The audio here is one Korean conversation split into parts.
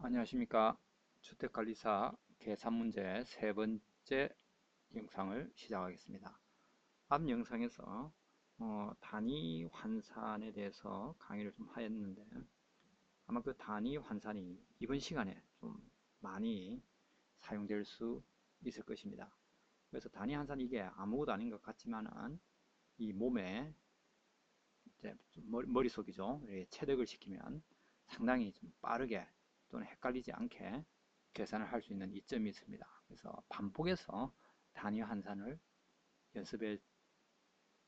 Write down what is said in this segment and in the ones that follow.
안녕하십니까. 주택관리사 계산문제 세 번째 영상을 시작하겠습니다. 앞 영상에서 단위 환산에 대해서 강의를 좀 하였는데, 아마 그 단위 환산이 이번 시간에 좀 많이 사용될 수 있을 것입니다. 그래서 단위 환산, 이게 아무것도 아닌 것 같지만은 이 몸에 이제 머릿속이죠, 체득을 시키면 상당히 좀 빠르게 또는 헷갈리지 않게 계산을 할 수 있는 이점이 있습니다. 그래서 반복해서 단위 환산을 연습해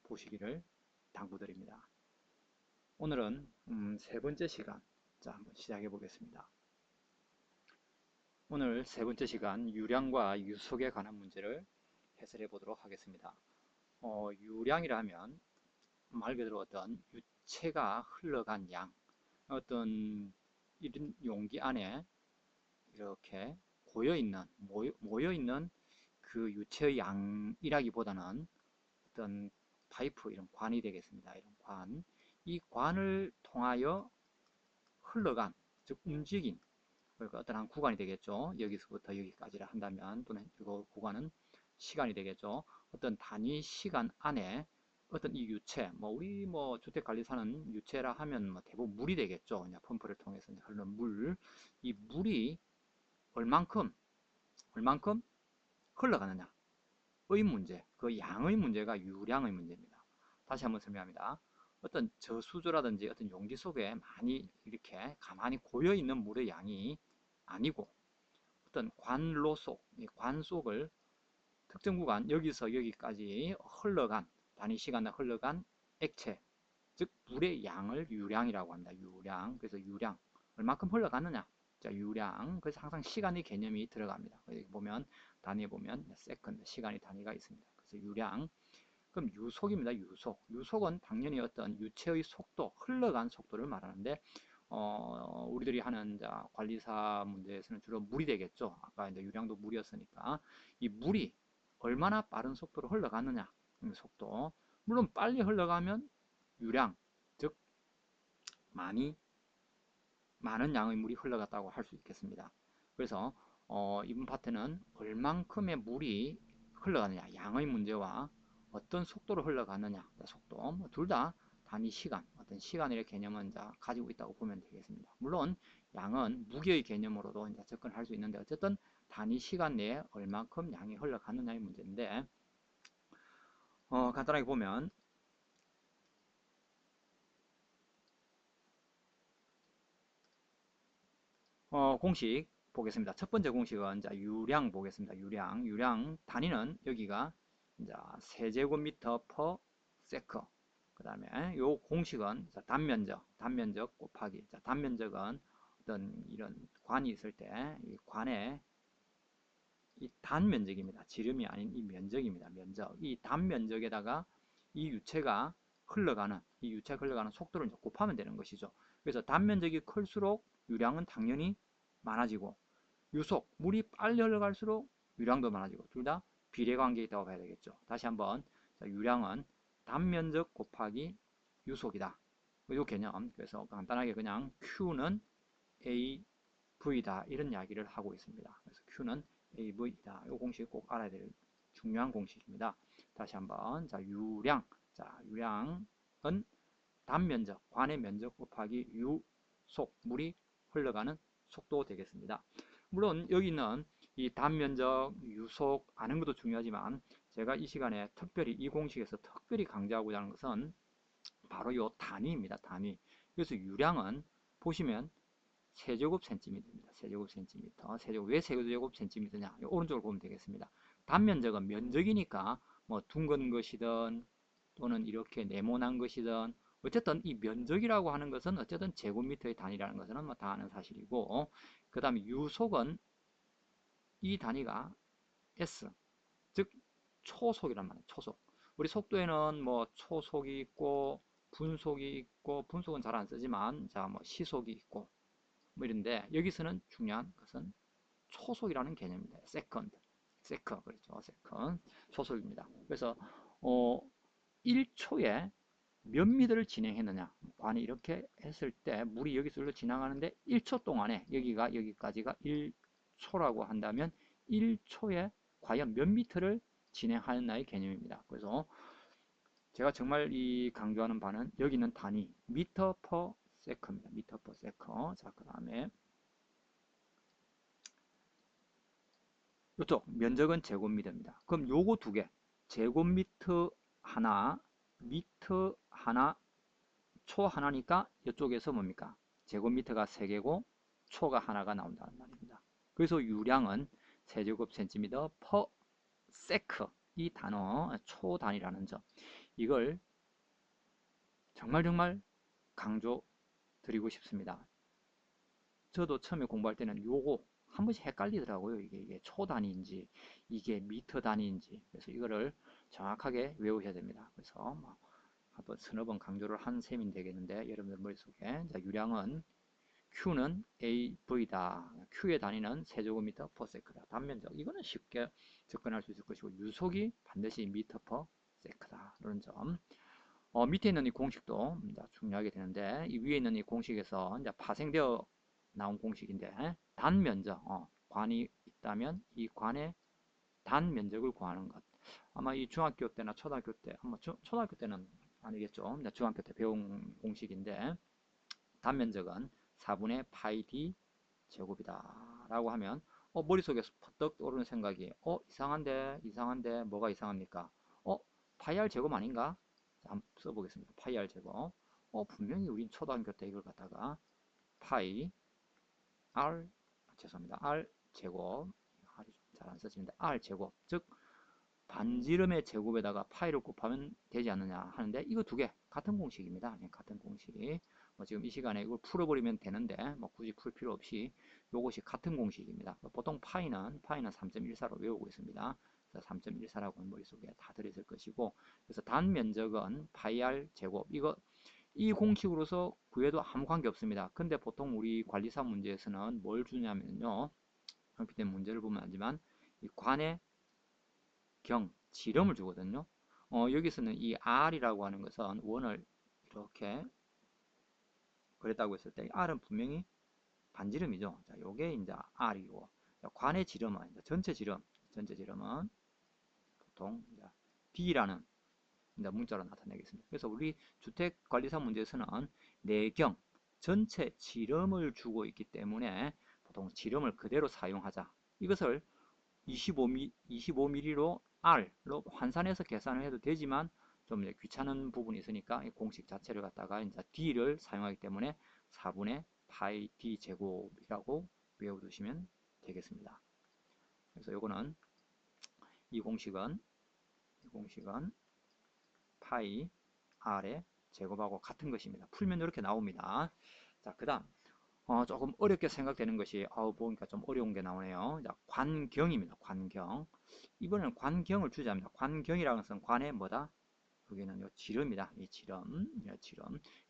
보시기를 당부드립니다. 오늘은 세 번째 시간, 자, 한번 시작해 보겠습니다. 오늘 세 번째 시간, 유량과 유속에 관한 문제를 해설해 보도록 하겠습니다. 유량이라 하면 말 그대로 어떤 유체가 흘러간 양, 어떤 이런 용기 안에 이렇게 고여있는, 모여있는 그 유체의 양이라기보다는 어떤 파이프, 이런 관이 되겠습니다. 이런 관. 이 관을 통하여 흘러간, 즉 움직인, 그러니까 어떤 한 구간이 되겠죠. 여기서부터 여기까지를 한다면, 또는 이 구간은 시간이 되겠죠. 어떤 단위 시간 안에 어떤 이 유체, 우리 주택관리사는 유체라 하면 대부분 물이 되겠죠. 그냥 펌프를 통해서 흐르는 물. 이 물이 얼만큼 흘러가느냐, 의 문제, 그 양의 문제가 유량의 문제입니다. 다시 한번 설명합니다. 어떤 저수조라든지 어떤 용기 속에 많이 이렇게 가만히 고여있는 물의 양이 아니고, 어떤 관로 속, 이 관 속을 특정 구간, 여기서 여기까지 흘러간, 단위 시간에 흘러간 액체, 즉 물의 양을 유량이라고 합니다. 유량. 그래서 유량, 얼마큼 흘러가느냐, 자, 유량. 그래서 항상 시간의 개념이 들어갑니다. 여기 보면 단위에 보면 세컨드, 시간의 단위가 있습니다. 그래서 유량. 그럼 유속입니다. 유속은 당연히 어떤 유체의 속도, 흘러간 속도를 말하는데, 우리들이 하는 관리사 문제에서는 주로 물이 되겠죠. 아까 이제 유량도 물이었으니까 이 물이 얼마나 빠른 속도로 흘러가느냐, 속도. 물론 빨리 흘러가면 유량, 즉 많은 양의 물이 흘러갔다고 할 수 있겠습니다. 그래서 이번 파트는 얼만큼의 물이 흘러가느냐, 양의 문제와 어떤 속도로 흘러가느냐, 속도, 둘 다 단위 시간, 어떤 시간의 개념은 가지고 있다고 보면 되겠습니다. 물론 양은 무게의 개념으로도 접근할 수 있는데, 어쨌든 단위 시간 내에 얼만큼 양이 흘러가느냐의 문제인데, 간단하게 보면 공식 보겠습니다. 첫 번째 공식은 유량 보겠습니다. 유량 단위는 여기가 세제곱미터 퍼 세커. 그 다음에 요 공식은 단면적 곱하기, 단면적은 어떤 이런 관이 있을 때 이 관의 이 단면적입니다. 지름이 아닌 이 면적입니다. 면적. 이 단면적에다가 이 유체가 흘러가는 속도를 곱하면 되는 것이죠. 그래서 단면적이 클수록 유량은 당연히 많아지고, 물이 빨리 흘러갈수록 유량도 많아지고, 둘 다 비례관계에 있다고 봐야 되겠죠. 다시 한번, 유량은 단면적 곱하기 유속이다. 이 개념. 그래서 간단하게 그냥 Q는 AV다, 이런 이야기를 하고 있습니다. 그래서 Q는 AV이다. 이 공식 꼭 알아야 될 중요한 공식입니다. 다시 한번, 유량은 단면적, 관의 면적 곱하기 유속, 물이 흘러가는 속도 되겠습니다. 물론 여기는 이 단면적, 유속 아는 것도 중요하지만, 제가 이 시간에 특별히 이 공식에서 특별히 강조하고자 하는 것은 바로 이 단위입니다. 단위. 그래서 유량은 보시면 세제곱 센티미터입니다. 세제곱 센티미터. 왜 세제곱 센티미터냐? 오른쪽을 보면 되겠습니다. 단면적은 면적이니까 둥근 것이든 또는 이렇게 네모난 것이든, 어쨌든 이 면적이라고 하는 것은 어쨌든 제곱미터의 단위라는 것은 다 아는 사실이고, 그 다음에 유속은 이 단위가 S, 즉 초속이란 말이에요. 초속. 우리 속도에는 초속이 있고 분속이 있고, 분속은 잘 안 쓰지만 시속이 있고 이런데, 여기서는 중요한 것은 초속이라는 개념입니다. 그렇죠. 세컨 초속입니다. 그래서 1초에 몇 미터를 진행했느냐. 관이 이렇게 했을 때 물이 여기서 지나가는데 1초 동안에 여기가 여기까지가 1초라고 한다면 1초에 과연 몇 미터를 진행하였나의 개념입니다. 그래서 제가 정말 이 강조하는 바는 여기는 단위 미터 퍼 세컨입니다. 미터 퍼 세컨. 자, 그 다음에 이쪽 면적은 제곱미터입니다. 그럼 요거 두 개, 제곱미터 하나, 미터 하나, 초 하나니까 이쪽에서 뭡니까? 제곱미터가 3개고 초가 하나가 나온다는 말입니다. 그래서 유량은 세제곱센티미터 퍼 세크, 이 단어 초 단위라는 점, 이걸 정말 강조 드리고 싶습니다. 저도 처음에 공부할 때는 요거 한 번씩 헷갈리더라고요. 이게 초 단위인지 이게 미터 단위인지. 그래서 이거를 정확하게 외우셔야 됩니다. 그래서 뭐 한번 서너 번 강조를 한 셈이 되겠는데, 여러분들 머릿속에 자, 유량은 Q는 AV다. Q의 단위는 세제곱미터 퍼 세크다. 단면적, 이거는 쉽게 접근할 수 있을 것이고, 유속이 반드시 미터 퍼 세크다. 이런 점. 밑에 있는 이 공식도 중요하게 되는데, 이 위에 있는 이 공식에서 이제 파생되어 나온 공식인데, 단면적, 관이 있다면 이 관의 단면적을 구하는 것. 아마 이 중학교 때나 초등학교 때, 아마 초등학교 때는 아니겠죠. 중학교 때 배운 공식인데, 단면적은 4분의 파이 d 제곱이다 라고 하면 머릿속에서 퍼뜩 떠오르는 생각이 이상한데 뭐가 이상합니까? 파이 r 제곱 아닌가? 자, 한번 써보겠습니다. 파이 r 제곱. 분명히 우린 초등학교 때 이걸 갖다가 파이 r, 죄송합니다, r 제곱, r이 잘 안 써지는데 r 제곱, 즉 반지름의 제곱에다가 파이를 곱하면 되지 않느냐 하는데, 이거 두 개 같은 공식입니다. 같은 공식. 지금 이 시간에 이걸 풀어버리면 되는데 굳이 풀 필요 없이 이것이 같은 공식입니다. 보통 파이는 3.14로 외우고 있습니다. 그래서 3.14라고 머릿속에 다 들어있을 것이고, 그래서 단면적은 파이 r 제곱, 이 공식으로서 구해도 아무 관계 없습니다. 근데 보통 우리 관리사 문제에서는 뭘 주냐면요, 그렇기 때문에 문제를 보면 알지만 이 관의 지름을 주거든요. 여기서는 이 r이라고 하는 것은 원을 이렇게 그랬다고 했을 때 r은 분명히 반지름이죠. 자, 요게 이제 r이고, 관의 지름은 전체 지름은 보통 이제 d라는 이제 문자로 나타내겠습니다. 그래서 우리 주택관리사 문제에서는 내경 전체 지름을 주고 있기 때문에 보통 지름을 그대로 사용하자. 이것을 25mm로 R로 환산해서 계산을 해도 되지만 좀 귀찮은 부분이 있으니까 이 공식 자체를 갖다가 이제 D를 사용하기 때문에 4분의 파이 D 제곱이라고 외워두시면 되겠습니다. 그래서 요거는 이 공식은 파이 R의 제곱하고 같은 것입니다. 풀면 이렇게 나옵니다. 자, 그 다음 조금 어렵게 생각되는 것이 보니까 좀 어려운 게 나오네요. 자, 관경입니다. 관경. 이번에는 관경을 주자입니다. 관경이라는 것은 관의 뭐다? 여기는 요 지름이다. 이 지름.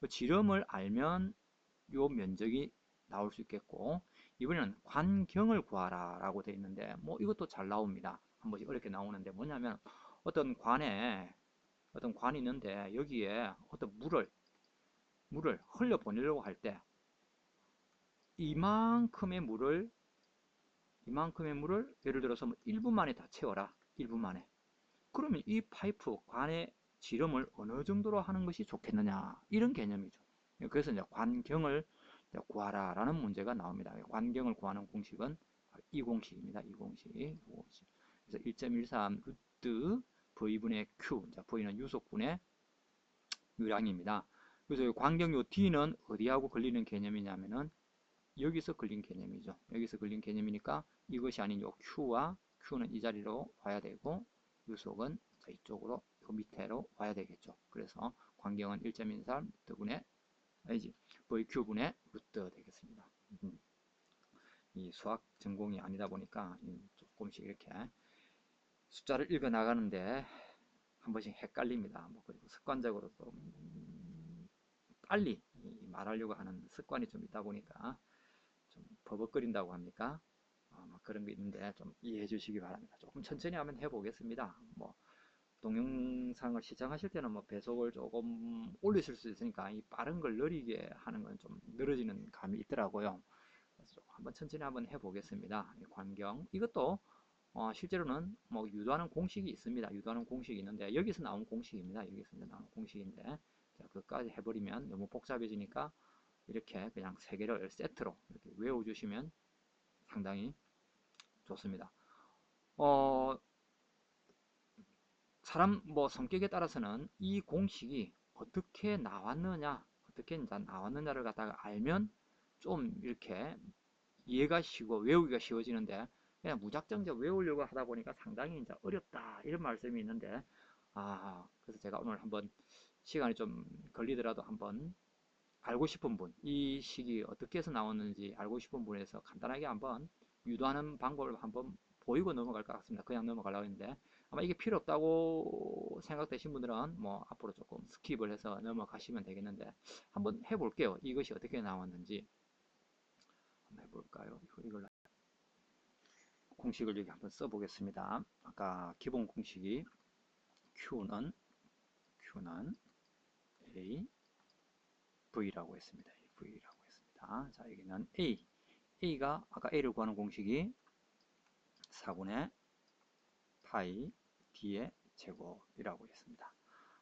이 지름을 알면 요 면적이 나올 수 있겠고, 이번에는 관경을 구하라 라고 되어 있는데 이것도 잘 나옵니다. 한 번씩 어렵게 나오는데, 뭐냐면 어떤 관이 있는데 여기에 어떤 물을 흘려 보내려고 할 때 이만큼의 물을 예를 들어서 1분 만에 다 채워라. 1분 만에. 그러면 이 파이프 관의 지름을 어느 정도로 하는 것이 좋겠느냐, 이런 개념이죠. 그래서 이제 관경을 구하라 라는 문제가 나옵니다. 관경을 구하는 공식은 이 공식입니다. 이 공식. 그래서 1.13 루트 V분의 Q. 자, V는 유속분의 유량입니다. 그래서 관경 요 D는 어디하고 걸리는 개념이냐면은 여기서 걸린 개념이죠. 여기서 걸린 개념이니까 이것이 아닌 요 Q는 이 자리로 와야 되고, 유속은 이쪽으로 요 밑에로 와야 되겠죠. 그래서 관경은 1.13 루트분의 VQ분의 루트 되겠습니다. 이 수학 전공이 아니다 보니까 조금씩 이렇게 숫자를 읽어 나가는데 한 번씩 헷갈립니다. 그리고 습관적으로 또 빨리 말하려고 하는 습관이 좀 있다 보니까 좀 버벅거린다고 합니까? 그런 게 있는데 좀 이해해 주시기 바랍니다. 조금 천천히 한번 해보겠습니다. 동영상을 시청하실 때는 뭐 배속을 조금 올리실 수 있으니까 이 빠른 걸 느리게 하는 건 좀 늘어지는 감이 있더라고요. 그래서 한번 천천히 한번 해보겠습니다. 이 광경 이것도 실제로는 뭐 유도하는 공식이 있습니다. 유도하는 공식이 있는데 여기서 나온 공식입니다. 여기서 나온 공식인데 자, 그까지 해버리면 너무 복잡해지니까 이렇게 그냥 세 개를 세트로 이렇게 외워주시면 상당히 좋습니다. 사람 뭐 성격에 따라서는 이 공식이 어떻게 나왔느냐, 어떻게 이제 나왔느냐를 갖다가 알면 좀 이렇게 이해가 쉬고 외우기가 쉬워지는데 그냥 무작정 이제 외우려고 하다 보니까 상당히 이제 어렵다 이런 말씀이 있는데 그래서 제가 오늘 한번 시간이 좀 걸리더라도 한번 알고 싶은 분, 이 식이 어떻게 해서 나왔는지 알고 싶은 분에서 간단하게 한번 유도하는 방법을 한번 보이고 넘어갈 것 같습니다. 그냥 넘어가려고 했는데 아마 이게 필요 없다고 생각되신 분들은 뭐 앞으로 조금 스킵을 해서 넘어가시면 되겠는데 한번 해볼게요. 이것이 어떻게 나왔는지 한번 해볼까요? 이걸 공식을 여기 한번 써보겠습니다. 아까 기본 공식이 Q는 A V라고 했습니다. V라고 했습니다. 자, 여기는 A가 아까 A를 구하는 공식이 4분의 파이 D의 제곱이라고 했습니다.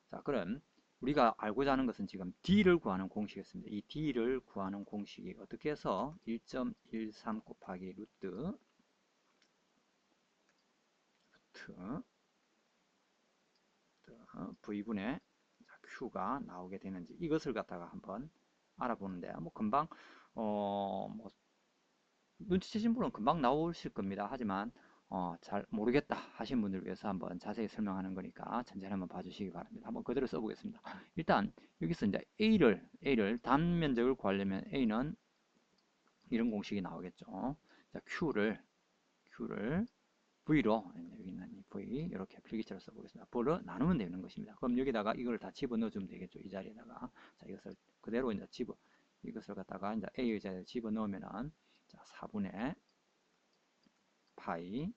자, 그럼 우리가 알고자 하는 것은 지금 D를 구하는 공식이었습니다. 이 D를 구하는 공식이 어떻게 해서 1.13 곱하기 루트 V분의 Q가 나오게 되는지 이것을 갖다가 한번 알아보는데 뭐 금방 뭐 눈치채신 분은 금방 나오실 겁니다. 하지만 잘 모르겠다 하신 분들 위해서 한번 자세히 설명하는 거니까 천천히 한번 봐주시기 바랍니다. 한번 그대로 써보겠습니다. 일단 여기서 이제 A를 단면적을 구하려면 A는 이런 공식이 나오겠죠. 자, Q를 V로 여기는 이 V 이렇게 필기체로 써보겠습니다. V를 나누면 되는 것입니다. 그럼 여기다가 이걸 다 집어넣어주면 되겠죠. 이 자리에다가 자 이것을 그대로 이제 이것을 갖다가 이제 A의 자리에 집어넣으면은 자 4분의 파이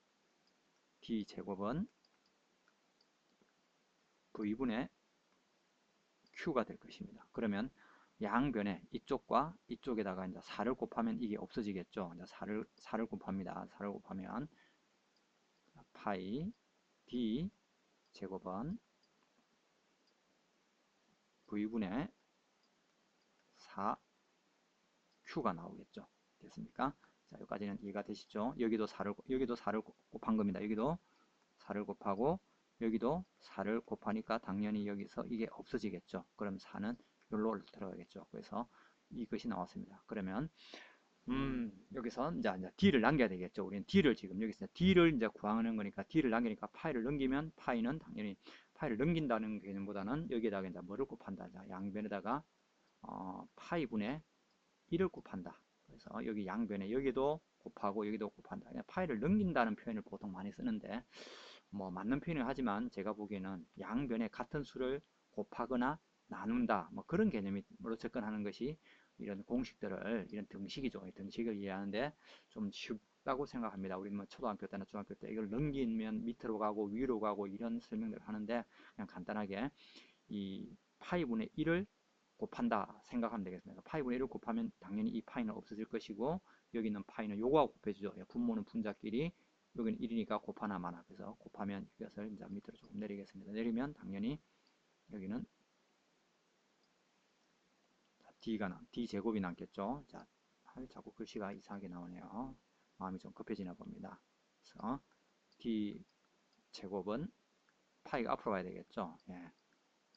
D 제곱은 V분의 Q가 될 것입니다. 그러면 양변에 이쪽과 이쪽에다가 이제 4를 곱하면 이게 없어지겠죠. 이제 4를 곱합니다. 4를 곱하면 파이 D 제곱은 V분의 4Q가 나오겠죠. 됐습니까? 자, 여기까지는 이해가 되시죠? 여기도 4를 곱한 겁니다. 여기도 4를 곱하고 여기도 4를 곱하니까 당연히 여기서 이게 없어지겠죠. 그럼 4는 여기로 들어가겠죠. 그래서 이것이 나왔습니다. 그러면 여기서 이제 D를 남겨야 되겠죠. 우리는 D를 지금 여기서 D를 이제 구하는 거니까 D를 남기니까 파이를 넘기면 파이는 당연히 파이를 넘긴다는 개념보다는 여기에다가 이제 뭐를 곱한다. 자, 양변에다가 파이분의 1을 곱한다. 그래서 여기 양변에 여기도 곱하고 여기도 곱한다. 그냥 파이를 넘긴다는 표현을 보통 많이 쓰는데 뭐 맞는 표현을 하지만 제가 보기에는 양변에 같은 수를 곱하거나 나눈다 뭐 그런 개념으로 접근하는 것이 이런 공식들을 이런 등식이죠. 등식을 이해하는데 좀 쉽다고 생각합니다. 우리 뭐 초등학교 때나 중학교 때 이걸 넘기면 밑으로 가고 위로 가고 이런 설명들을 하는데 그냥 간단하게 이 파이분의 1을 곱한다 생각하면 되겠습니다. 파이분의 1을 곱하면 당연히 이 파이는 없어질 것이고 여기 있는 파이는 요거하고 곱해주죠. 분모는 분자끼리 여기는 1이니까 곱하나 마나 그래서 곱하면 이것을 이제 밑으로 조금 내리겠습니다. 내리면 당연히 여기는 D 제곱이 남겠죠. 자, 자꾸 글씨가 이상하게 나오네요. 마음이 좀 급해지나 봅니다. 그래서 D 제곱은 파이가 앞으로 가야 되겠죠. 예.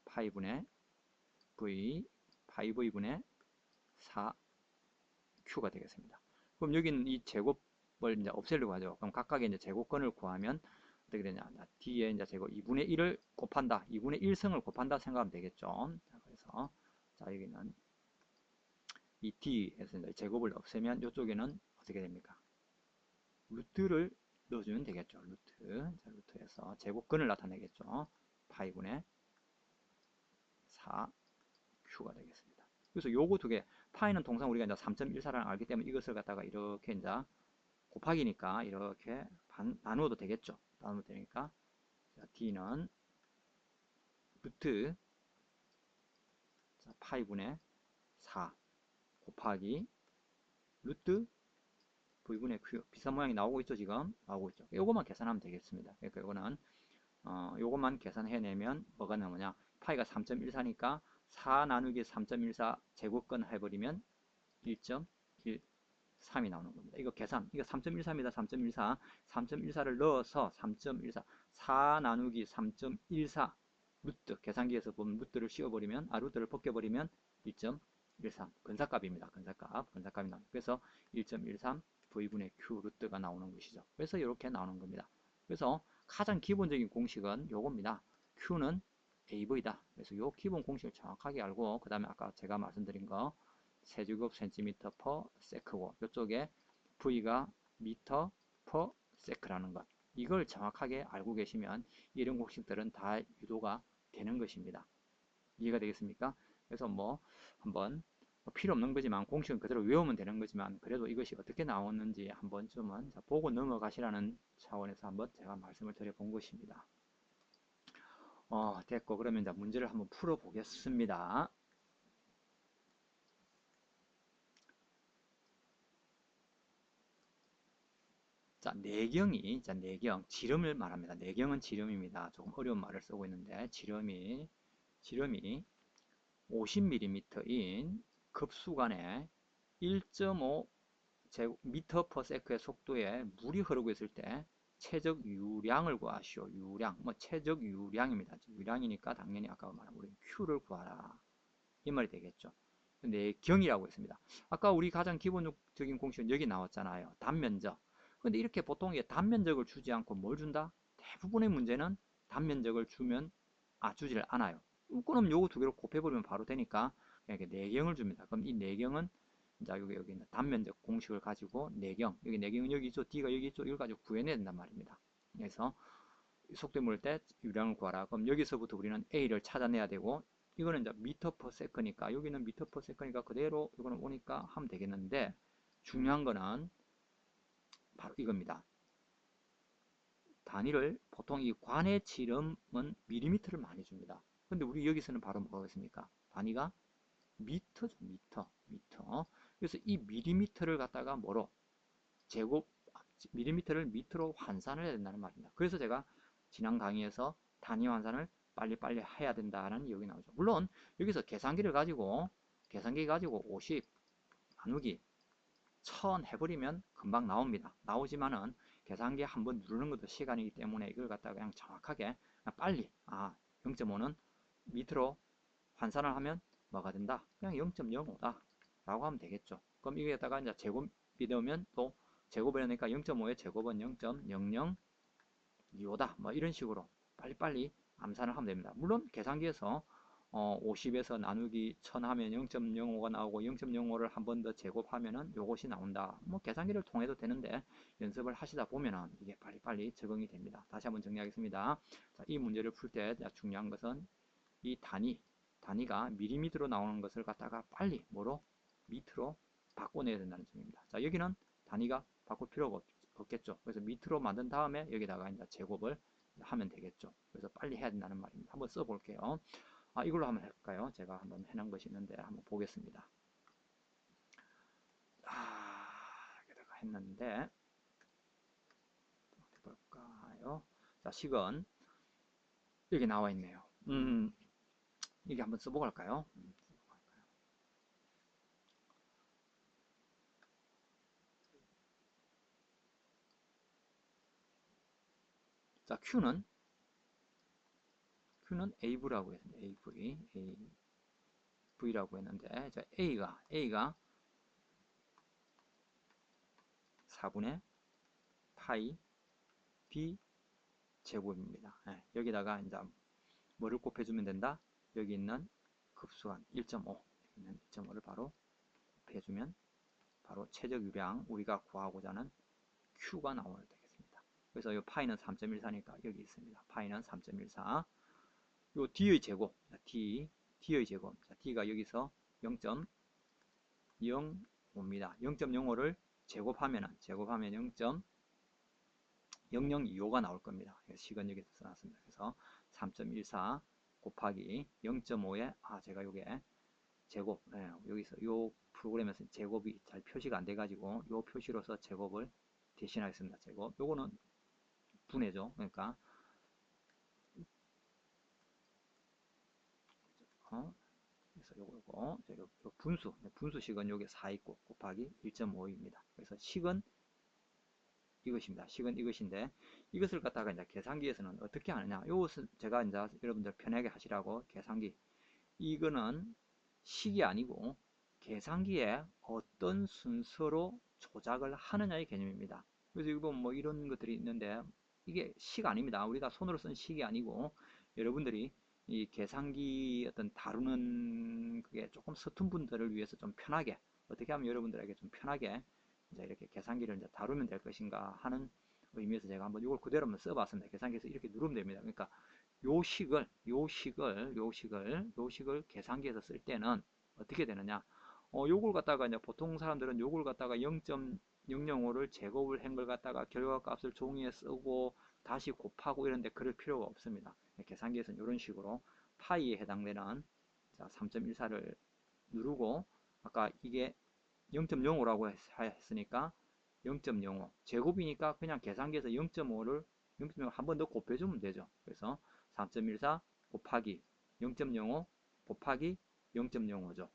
파이분의 파이 V분의 4Q가 되겠습니다. 그럼 여기는 이 제곱을 이제 없애려고 하죠. 그럼 각각의 이제 제곱근을 구하면 어떻게 되냐. D에 이제 제곱 2분의 1을 곱한다. 2분의 1승을 곱한다 생각하면 되겠죠. 자, 그래서 자, 여기는 이 D에서 이제 제곱을 없애면 이쪽에는 어떻게 됩니까? 루트를 넣어주면 되겠죠. 자, 루트에서 제곱근을 나타내겠죠. 파이분의 4Q가 되겠습니다. 그래서 요거 두 개, 파이는 통상 우리가 이제 3.14라는 알기 때문에 이것을 갖다가 이렇게 이제 곱하기니까 이렇게 나누어도 되겠죠. 나누어도 되니까 자, D는 루트 자, 파이분의 4 곱하기 루트 v분의 q 비슷한 모양이 나오고 있죠. 지금 나오고 있죠. 요것만 계산하면 되겠습니다. 그러니까 요거는 요것만 계산해내면 뭐가 나오냐, 파이가 3.14니까 4 나누기 3.14 제곱근 해버리면 1.13이 나오는 겁니다. 이거 계산, 이거 3.13이다. 3.14 3.14를 넣어서 3.14 4 나누기 3.14 루트, 계산기에서 보면 루트를 씌워버리면, 루트를 벗겨버리면 1.13 근사값입니다. 근사값이 나옵니다. 그래서 1.13 v분의 q 루트가 나오는 것이죠. 그래서 이렇게 나오는 겁니다. 그래서 가장 기본적인 공식은 요겁니다. q는 av다. 그래서 요 기본 공식을 정확하게 알고, 그 다음에 아까 제가 말씀드린 거 세제곱 센티미터 퍼 세크고, 이쪽에 v가 미터 퍼 세크라는 것, 이걸 정확하게 알고 계시면 이런 공식들은 다 유도가 되는 것입니다. 이해가 되겠습니까? 그래서 뭐 한번 필요 없는 거지만 공식은 그대로 외우면 되는 거지만, 그래도 이것이 어떻게 나오는지 한 번쯤은 보고 넘어가시라는 차원에서 한번 제가 말씀을 드려본 것입니다. 됐고, 그러면 이제 문제를 한번 풀어 보겠습니다. 자, 내경이, 지름을 말합니다. 내경은 지름입니다. 조금 어려운 말을 쓰고 있는데, 지름이 50mm인 급수간에 1.5 미터 퍼 세크의 속도에 물이 흐르고 있을 때 최적 유량을 구하시오. 유량, 최적 유량입니다. 유량이니까 당연히 아까 말한 우리 Q를 구하라, 이 말이 되겠죠. 내경이라고 했습니다. 아까 우리 가장 기본적인 공식은 여기 나왔잖아요. 단면적. 근데 이렇게 보통 단면적을 주지 않고 뭘 준다? 대부분의 문제는 단면적을 주지를 않아요. 그럼 요거 두 개로 곱해버리면 바로 되니까 그냥 이렇게 내경을 줍니다. 그럼 이 내경은, 자, 여기 있는 단면적 공식을 가지고 내경, 여기 내경은 여기 있죠. D가 여기 있죠. 이걸 가지고 구해내야 된단 말입니다. 그래서 속도에 물을 때 유량을 구하라. 그럼 여기서부터 우리는 A를 찾아내야 되고, 이거는 이제 미터 퍼 세컨이니까, 여기는 미터 퍼 세컨이니까 그대로 이거는 오니까 하면 되겠는데, 중요한 거는 바로 이겁니다. 단위를, 보통 이 관의 지름은 밀리미터를 많이 줍니다. 근데 우리 여기서는 바로 뭐가 있습니까? 단위가 미터죠. 미터. 그래서 이 밀리미터를 갖다가 뭐로 밀리미터를 미터로 환산을 해야 된다는 말입니다. 그래서 제가 지난 강의에서 단위 환산을 빨리빨리 해야 된다는 여기 나오죠. 물론 여기서 계산기 가지고 50 나누기 1000 해버리면 금방 나옵니다. 나오지만은 계산기 한번 누르는 것도 시간이기 때문에 이걸 갖다가 그냥 정확하게 빨리 0.5는 미터로 환산을 하면 뭐가 된다? 그냥 0.05다 라고 하면 되겠죠. 그럼 여기에다가 이제 제곱이 되면 또 제곱을 하니까 0.5의 제곱은 0.0025다. 뭐 이런 식으로 빨리빨리 암산을 하면 됩니다. 물론 계산기에서 50에서 나누기 1000 하면 0.05가 나오고 0.05를 한 번 더 제곱하면은 요것이 나온다. 뭐 계산기를 통해도 되는데 연습을 하시다 보면은 이게 빨리빨리 적응이 됩니다. 다시 한번 정리하겠습니다. 자, 이 문제를 풀 때 중요한 것은 이 단위가 밀리미터로 나오는 것을 갖다가 빨리 뭐로? 미터로 바꿔내야 된다는 점입니다. 자, 여기는 단위가 바꿀 필요가 없겠죠. 그래서 미터로 만든 다음에 여기다가 이제 제곱을 하면 되겠죠. 그래서 빨리 해야 된다는 말입니다. 한번 써볼게요. 이걸로 한번 해볼까요? 제가 한번 해놓은 것이 있는데 한번 보겠습니다. 여기다가 했는데 해볼까요? 자, 식은 여기 나와 있네요. 이게 한번 써보고 할까요? 자, Q는 AV라고 했습니다. AV라고 했는데, 자, A가 4분의 파이 B 제곱입니다. 여기다가 이제 뭐를 곱해주면 된다? 여기 있는 급수한 1.5, 있는 1.5를 바로 곱해주면 바로 최적 유량, 우리가 구하고자 하는 Q가 나오게 되겠습니다. 그래서 이 파이는 3.14니까 여기 있습니다. 파이는 3.14. 요 D의 제곱, D의 제곱. 자, D가 여기서 0.05입니다. 0.05를 제곱하면 0.0025가 나올 겁니다. 식은 여기서 써놨습니다. 그래서 3.14 곱하기 0.5에 제가 요게 제곱, 여기서 요 프로그램에서 제곱이 잘 표시가 안 돼 가지고 요 표시로서 제곱을 대신하겠습니다. 제곱. 요거는 분해죠. 그러니까 그래서 요거 요 분수식은 요게 4 있고 곱하기 1.5입니다. 그래서 식은 이것입니다. 식은 이것인데 이것을 갖다가 이제 계산기에서는 어떻게 하느냐? 이것은 제가 이제 여러분들 편하게 하시라고 계산기, 이거는 식이 아니고 계산기에 어떤 순서로 조작을 하느냐의 개념입니다. 그래서 이거 뭐 이런 것들이 있는데 이게 식 아닙니다. 우리가 손으로 쓴 식이 아니고 여러분들이 이 계산기 어떤 다루는 그게 조금 서툰 분들을 위해서 좀 편하게, 어떻게 하면 여러분들에게 좀 편하게 이제 이렇게 계산기를 이제 다루면 될 것인가 하는 의미에서 제가 한번 이걸 그대로 한번 써봤습니다. 계산기에서 이렇게 누르면 됩니다. 그러니까 요 식을 계산기에서 쓸 때는 어떻게 되느냐? 요걸 갖다가 이제 보통 사람들은 요걸 갖다가 0.005를 제곱을 한 걸 갖다가 결과값을 종이에 쓰고 다시 곱하고 이런데 그럴 필요가 없습니다. 계산기에서는 이런 식으로 파이에 해당되는 3.14를 누르고, 아까 이게 0.05라고 했으니까 0.05 제곱이니까 그냥 계산기에서 0.5를 0.05 한 번 더 곱해주면 되죠. 그래서 3.14 곱하기 0.05 곱하기 0.05죠.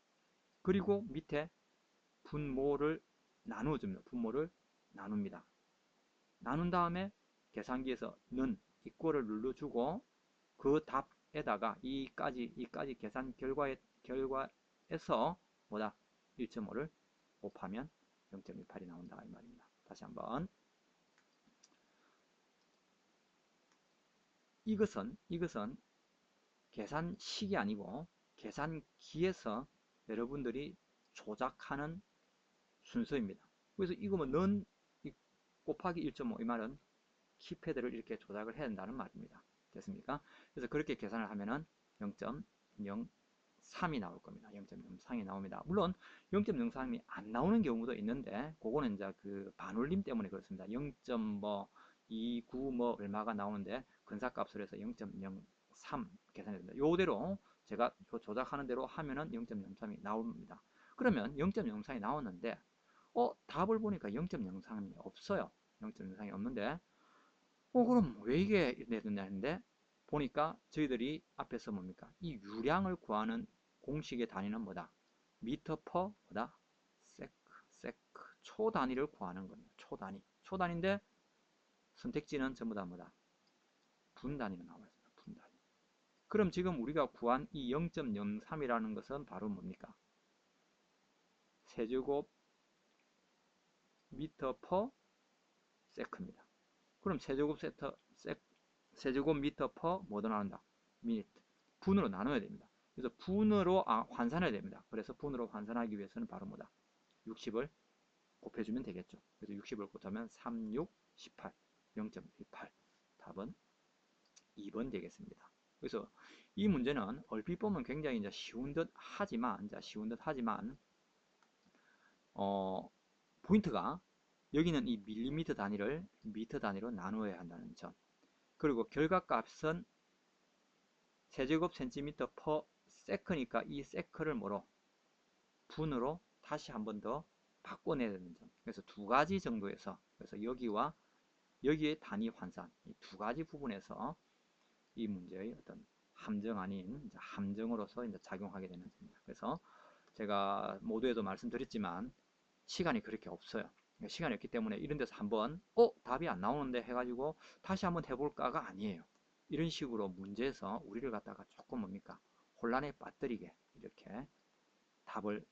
그리고 밑에 분모를 나누어줍니다. 분모를 나눕니다. 나눈 다음에 계산기에서 는 이꼴을 눌러주고 그 답에다가 이까지 계산 결과에서 뭐다 1.5를 곱하면 0.18이 나온다 이 말입니다. 다시 한번, 이것은 계산식이 아니고 계산기에서 여러분들이 조작하는 순서입니다. 그래서 이거 뭐 는 곱하기 1.5 이 말은 키패드를 이렇게 조작을 해야 된다는 말입니다. 됐습니까? 그래서 그렇게 계산을 하면은 0.03이 나올 겁니다. 0.03이 나옵니다. 물론 0.03이 안 나오는 경우도 있는데 그거는 이제 그 반올림 때문에 그렇습니다. 0.29 뭐 얼마가 나오는데 근사값으로 해서 0.03 계산이 됩니다. 요대로 제가 조작하는 대로 하면은 0.03이 나옵니다. 그러면 0.03이 나왔는데 답을 보니까 0.03이 없어요. 0.03이 없는데 그럼 왜 이게 내느냐는데 보니까 저희들이 앞에서 뭡니까? 이 유량을 구하는 공식의 단위는 뭐다? 미터 퍼 뭐다? 세크 초 단위를 구하는 겁니다. 초 단위인데 선택지는 전부 다 뭐다? 분 단위로 나와 있습니다. 분 단위. 그럼 지금 우리가 구한 이 0.03이라는 것은 바로 뭡니까? 세제곱 미터 퍼 세크입니다. 그럼 세제곱 미터 퍼 뭐도 나온다? 미니트. 분으로 나눠야 됩니다. 그래서 분으로 환산해야 됩니다. 그래서 분으로 환산하기 위해서는 바로 뭐다? 60을 곱해주면 되겠죠. 그래서 60을 곱하면 3, 6, 18, 0.18. 답은 2번 되겠습니다. 그래서 이 문제는 얼핏 보면 굉장히 이제 쉬운 듯 하지만 포인트가 여기는 이 밀리미터 단위를 미터 단위로 나누어야 한다는 점. 그리고 결과값은 세제곱 센티미터 퍼 세크니까 이 세크를 뭐로? 분으로 다시 한 번 더 바꿔내야 되는 점. 그래서 두 가지 정도에서, 그래서 여기와 여기의 단위 환산, 이 두 가지 부분에서 이 문제의 어떤 함정 아닌 함정으로서 이제 작용하게 되는 점입니다. 그래서 제가 모두에도 말씀드렸지만 시간이 그렇게 없어요. 시간이 없기 때문에 이런 데서 한번 답이 안 나오는데 해가지고 다시 한번 해볼까가 아니에요. 이런 식으로 문제에서 우리를 갖다가 조금 뭡니까? 혼란에 빠뜨리게 이렇게 답을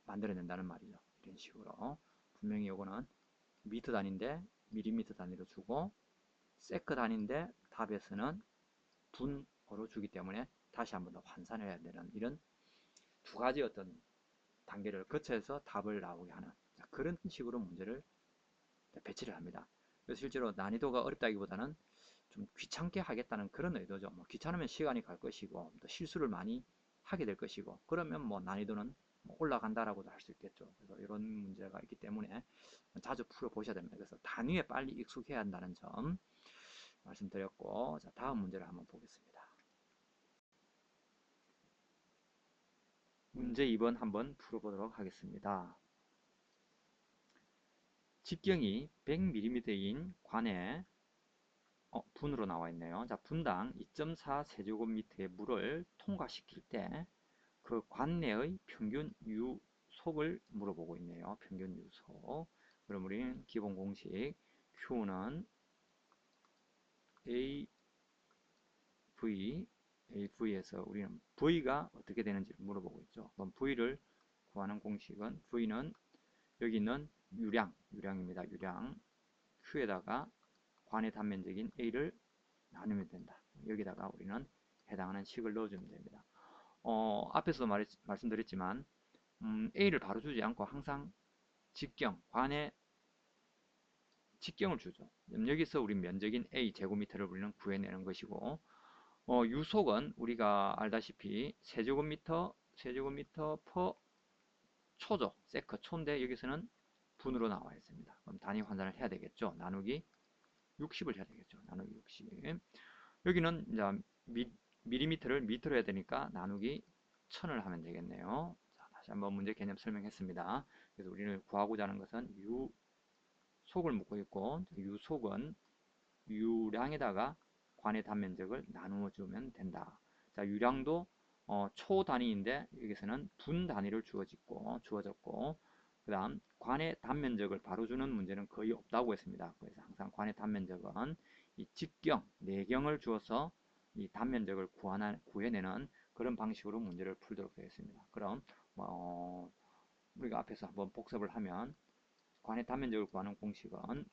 만들어낸다는 말이죠. 이런 식으로 분명히 요거는 미터 단위인데 밀리미터 단위로 주고 세크 단위인데 답에서는 분으로 주기 때문에 다시 한번 더 환산해야 되는 이런 두 가지 어떤 단계를 거쳐서 답을 나오게 하는 그런 식으로 문제를 배치를 합니다. 그래서 실제로 난이도가 어렵다기보다는 좀 귀찮게 하겠다는 그런 의도죠. 뭐 귀찮으면 시간이 갈 것이고 또 실수를 많이 하게 될 것이고 그러면 뭐 난이도는 올라간다라고도 할 수 있겠죠. 그래서 이런 문제가 있기 때문에 자주 풀어보셔야 됩니다. 그래서 단위에 빨리 익숙해야 한다는 점 말씀드렸고, 자, 다음 문제를 한번 보겠습니다. 문제 2번 한번 풀어보도록 하겠습니다. 직경이 100mm인 관에 분으로 나와 있네요. 자, 분당 2.4 세제곱미터의 물을 통과시킬 때 그 관내의 평균 유속을 물어보고 있네요. 평균 유속. 그럼 우리는 기본 공식 Q는 AV에서 우리는 V가 어떻게 되는지 물어보고 있죠. 그럼 V를 구하는 공식은 V는 여기 있는 유량입니다. 유량 Q에다가 관의 단면적인 A를 나누면 된다. 여기다가 우리는 해당하는 식을 넣어주면 됩니다. 앞에서 말씀드렸지만 A를 바로 주지 않고 항상 관의 직경을 주죠. 여기서 우리 면적인 A 제곱미터를 우리는 구해내는 것이고, 유속은 우리가 알다시피 세제곱미터 퍼 초죠. 세커 초인데 여기서는 분으로 나와 있습니다. 그럼 단위 환산을 해야 되겠죠. 나누기 60을 해야 되겠죠. 나누기 60. 여기는 이제 미리미터를 미터로 해야 되니까 나누기 1000을 하면 되겠네요. 자, 다시 한번 문제 개념 설명했습니다. 그래서 우리는 구하고자 하는 것은 유속을 묻고 있고, 유속은 유량에다가 관의 단면적을 나누어 주면 된다. 자, 유량도 초 단위인데 여기서는 분 단위를 주어졌고, 그 다음 관의 단면적을 바로 주는 문제는 거의 없다고 했습니다. 그래서 항상 관의 단면적은 이 직경, 내경을 주어서 이 단면적을 구해내는 그런 방식으로 문제를 풀도록 되겠습니다. 그럼 우리가 앞에서 한번 복습을 하면 관의 단면적을 구하는 공식은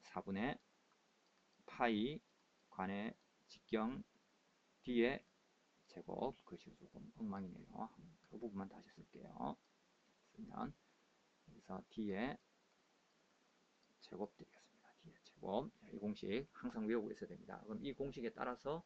4분의 파이 관의 직경 D의 제곱. 글씨가 조금 엉망이네요. 그 부분만 다시 쓸게요. 쓰면 여기서 D의 제곱 되겠습니다. D의 제곱. 이 공식 항상 외우고 있어야 됩니다. 그럼 이 공식에 따라서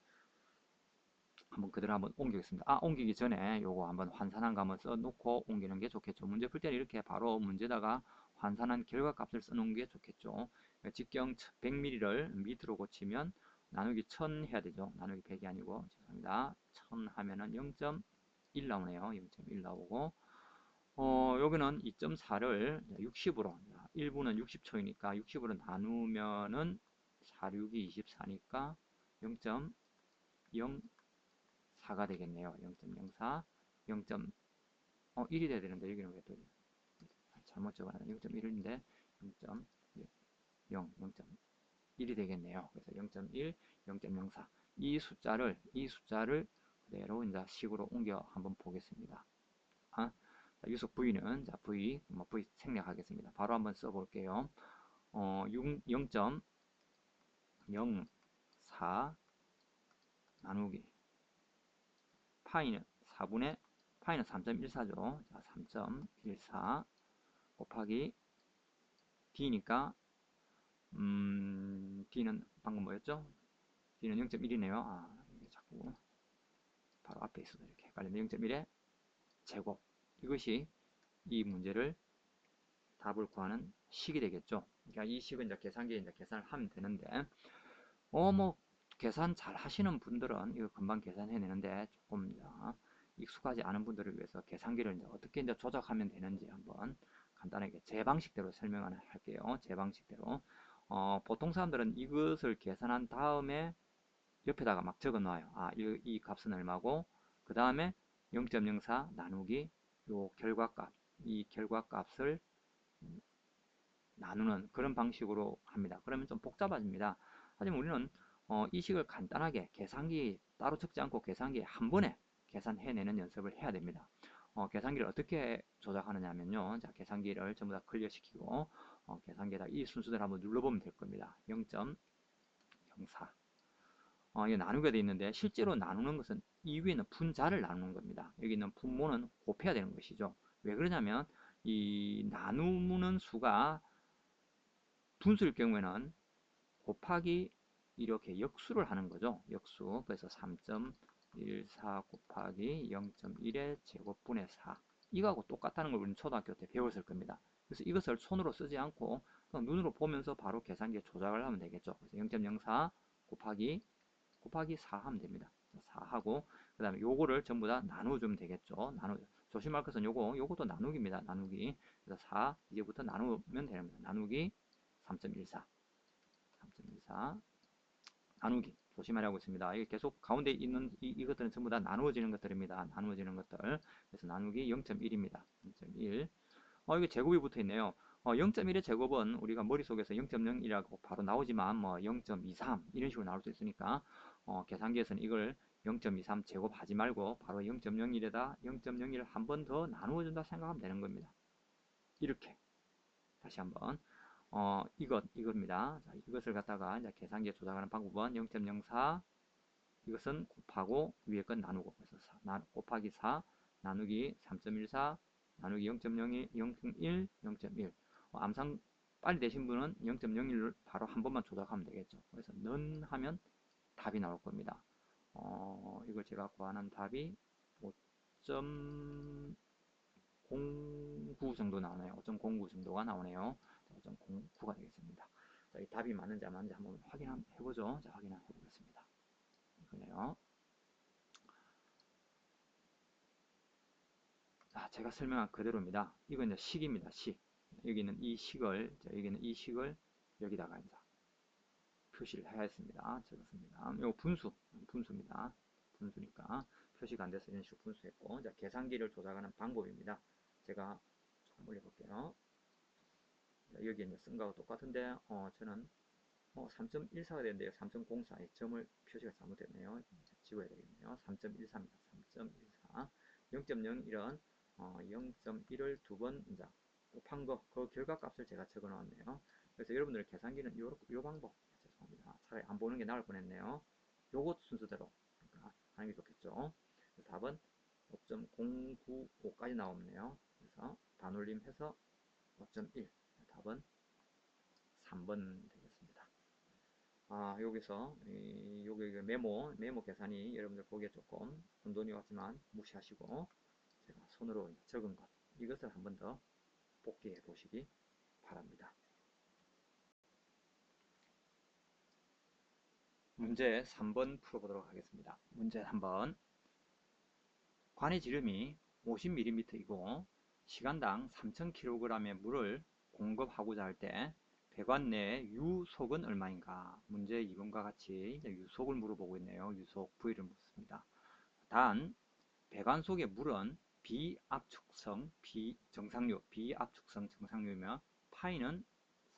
한번 그대로 한번 옮기겠습니다. 옮기기 전에 요거 한번 환산한 거 한번 써놓고 옮기는 게 좋겠죠. 문제 풀 때는 이렇게 바로 문제다가 환산한 결과값을 써놓은 게 좋겠죠. 직경 100mm를 미터로 고치면 나누기 1000 해야 되죠. 나누기 100이 아니고 죄송합니다. 1000 하면은 0.1 나오네요. 0.1 나오고 여기는 2.4를 60으로 1분은 60초이니까 60으로 나누면은 4, 6이 24니까 0.04가 되겠네요. 0.04 1이 돼야 되는데 여기는 왜 또 잘못 적어놨네. 0.1인데 0.0 0.1이 되겠네요. 그래서 0.1 0.04 이 숫자를 그대로 이제 식으로 옮겨 한번 보겠습니다. 유속 V는 V 생략하겠습니다. 바로 한번 써볼게요. 0.04 나누기 파이는 4분의 파이는 3.14죠. 자, 3.14 곱하기 D니까 D는 방금 뭐였죠? D는 0.1이네요. 이게 자꾸 바로 앞에 있어서 이렇게 헷갈리는데 0.1의 제곱. 이것이 이 문제를 답을 구하는 식이 되겠죠. 그러니까 이 식은 이제 계산기에 이제 계산을 하면 되는데, 뭐 계산 잘 하시는 분들은 이거 금방 계산해내는데 조금 익숙하지 않은 분들을 위해서 계산기를 이제 어떻게 이제 조작하면 되는지 한번 간단하게 제 방식대로 설명을 할게요. 제 방식대로. 보통 사람들은 이것을 계산한 다음에 옆에다가 막 적어 놔요. 이 값은 얼마고, 그 다음에 0.04 나누기 요 이 결과값을 나누는 그런 방식으로 합니다. 그러면 좀 복잡해집니다. 하지만 우리는 이 식을 간단하게 계산기 따로 적지 않고 계산기에 한 번에 계산해내는 연습을 해야 됩니다. 계산기를 어떻게 조작하느냐 하면요. 자, 계산기를 전부 다 클리어시키고 계산기에다 이 순서대로 한번 눌러보면 될 겁니다. 0.04 이게 나누게 되어 있는데 실제로 나누는 것은 이 위에는 분자를 나누는 겁니다. 여기 있는 분모는 곱해야 되는 것이죠. 왜 그러냐면 이 나누는 수가 분수일 경우에는 곱하기 이렇게 역수를 하는 거죠. 역수. 그래서 3.14 곱하기 0.1의 제곱분의 4. 이거하고 똑같다는 걸 우리는 초등학교 때 배웠을 겁니다. 그래서 이것을 손으로 쓰지 않고 그냥 눈으로 보면서 바로 계산기에 조작을 하면 되겠죠. 그래서 0.04 곱하기 4 하면 됩니다. 4 하고 그 다음에 요거를 전부 다 나누어주면 되겠죠. 조심할 것은 요것도 나누기입니다. 나누기. 그래서 4, 이제부터 나누면 됩니다. 나누기 3.14. 3.14. 나누기. 조심하라고 있습니다. 이게 계속 가운데 있는 이것들은 전부 다 나누어지는 것들입니다. 나누어지는 것들. 그래서 나누기 0.1입니다. 0.1. 이게 제곱이 붙어 있네요. 0.1의 제곱은 우리가 머릿속에서 0.01이라고 바로 나오지만 뭐 0.23 이런 식으로 나올 수 있으니까 계산기에서는 이걸 0.23 제곱하지 말고 바로 0.01에다 0.01을 한 번 더 나누어 준다 생각하면 되는 겁니다. 이렇게 다시 한번 이겁니다. 자, 이것을 갖다가 이제 계산기에 조작하는 방법은 0.04 이것은 곱하고 위에 건 나누고 그래서 곱하기 4 나누기 3.14 나누기 0.01 0.1 0.1 암상 빨리 되신 분은 0.01을 바로 한 번만 조작하면 되겠죠. 그래서 넌 하면 답이 나올 겁니다. 이걸 제가 구하는 답이 5.09 정도 나오네요. 5.09 정도가 나오네요. 5.09가 되겠습니다. 자, 이 답이 맞는지 안 맞는지 한번 확인해보죠. 자, 확인해보겠습니다. 이거네요. 자, 제가 설명한 그대로입니다. 이건 이제 식입니다. 식. 여기는 이 식을, 여기다가 이제 표시를 해야 했습니다. 적었습니다. 이거 분수입니다. 분수니까 표시가 안 돼서 이런 식으로 분수했고, 자, 계산기를 조작하는 방법입니다. 제가 좀 올려볼게요. 자, 여기 이제 쓴 거하고 똑같은데, 저는 3.14가 되는데요. 3.04에 점을 표시가 잘못됐네요. 지워야 되겠네요. 3.13입니다. 3.14. 0.01은 0.1을 두 번 이제 곱한 거, 그 결과값을 제가 적어 놓았네요. 그래서 여러분들 계산기는 요 방법, 죄송합니다. 차라리 안 보는 게 나을 뻔했네요. 요것 순서대로 그러니까 하는 게 좋겠죠. 답은 5.095까지 나오네요. 그래서 반올림해서 5.1. 답은 3번 되겠습니다. 여기서 여기 메모 계산이 여러분들 보기에 조금 혼돈이 왔지만 무시하시고 제가 손으로 적은 것 이것을 한 번 더 복기해 보시기 바랍니다. 문제 3번 풀어보도록 하겠습니다. 문제 3번 관의 지름이 50mm이고 시간당 3000kg의 물을 공급하고자 할 때 배관 내의 유속은 얼마인가? 문제 2번과 같이 유속을 물어보고 있네요. 유속 V를 묻습니다. 단 배관 속의 물은 비압축성 정상류이며 파이는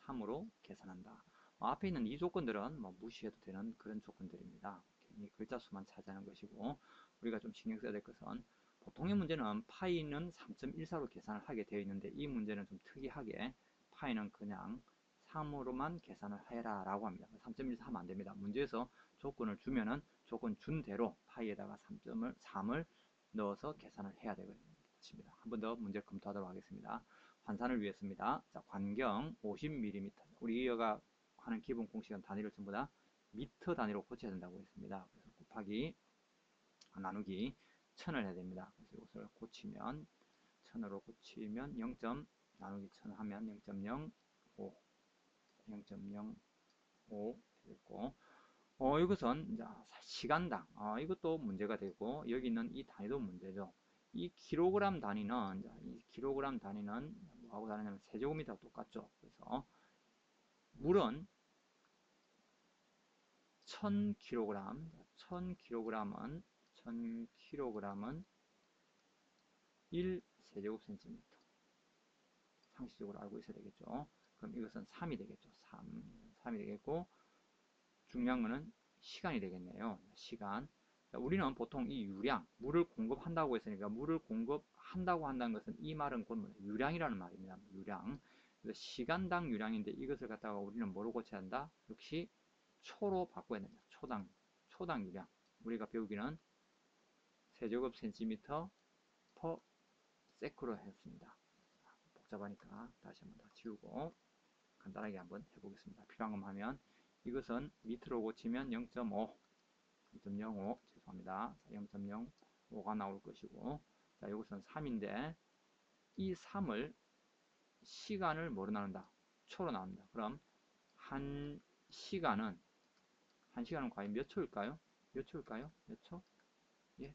3으로 계산한다. 앞에 있는 이 조건들은 무시해도 되는 그런 조건들입니다. 괜히 글자 수만 차지하는 것이고 우리가 좀 신경 써야 될 것은 보통의 문제는 파이는 3.14로 계산을 하게 되어 있는데 이 문제는 좀 특이하게 파이는 그냥 3으로만 계산을 해라 라고 합니다. 3.14 하면 안됩니다. 문제에서 조건을 주면은 조건 준 대로 파이에다가 3을 넣어서 계산을 해야 되겠습니다. 한 번 더 문제 검토하도록 하겠습니다. 환산을 위해서입니다. 자, 관경 50mm. 우리가 하는 기본 공식은 단위를 전부 다 미터 단위로 고쳐야 된다고 했습니다. 그래서 곱하기 나누기 1000을 해야 됩니다. 그래서 이것을 고치면 1000으로 고치면 0. 나누기 1000 하면 0.05 0.05 되겠고 이것은 시간당 이것도 문제가 되고 여기 있는 이 단위도 문제죠. 이 킬로그램 단위는 뭐하고 다르냐면 세제곱미터와 똑같죠. 그래서 물은 1000kg 1000kg은 1세제곱센티미터 상식적으로 알고 있어야 되겠죠. 그럼 이것은 3이 되겠죠. 3이 되겠고 중요한 거는 시간이 되겠네요. 시간. 우리는 보통 이 유량, 물을 공급한다고 했으니까 물을 공급한다고 한다는 것은 이 말은 곧 유량이라는 말입니다. 유량. 그래서 시간당 유량인데 이것을 갖다가 우리는 뭐로 고쳐야 한다? 역시 초로 바꿔야 됩니다. 초당 유량. 우리가 배우기는 세제곱 센티미터 퍼 세크로 했습니다. 복잡하니까 다시 한번 다 지우고 간단하게 한번 해보겠습니다. 필요한 것만 하면 이것은 미터로 고치면 0.5 죄송합니다. 0.05가 나올 것이고 자 이것은 3인데 이 3을 시간을 뭐로 나눈다? 초로 나눈다. 그럼 한 시간은 과연 몇 초일까요? 몇 초? 예?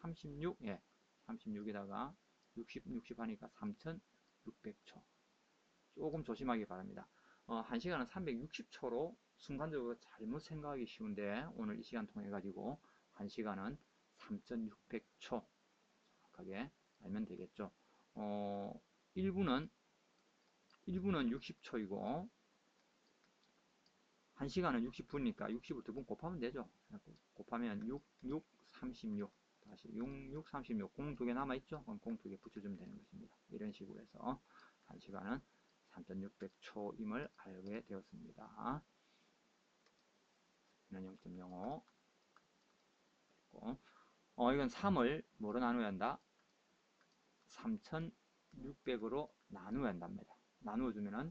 36, 예, 36에다가 60 하니까 3600초. 조금 조심하기 바랍니다. 1시간은 360초로 순간적으로 잘못 생각하기 쉬운데, 오늘 이 시간 통해 가지고 1시간은 3600초 정확하게 알면 되겠죠. 1분은 60초이고 1시간은 60분이니까 60을 2분 곱하면 되죠. 곱하면 6, 36 다시 6, 36 공 2개 남아있죠. 그럼 공 2개 붙여주면 되는 것입니다. 이런 식으로 해서 1시간은 3600초임을 알게 되었습니다. 이는 0.05 됐고, 이건 3을 뭐로 나누어야 한다? 3600으로 나누어야 한답니다. 나누어주면은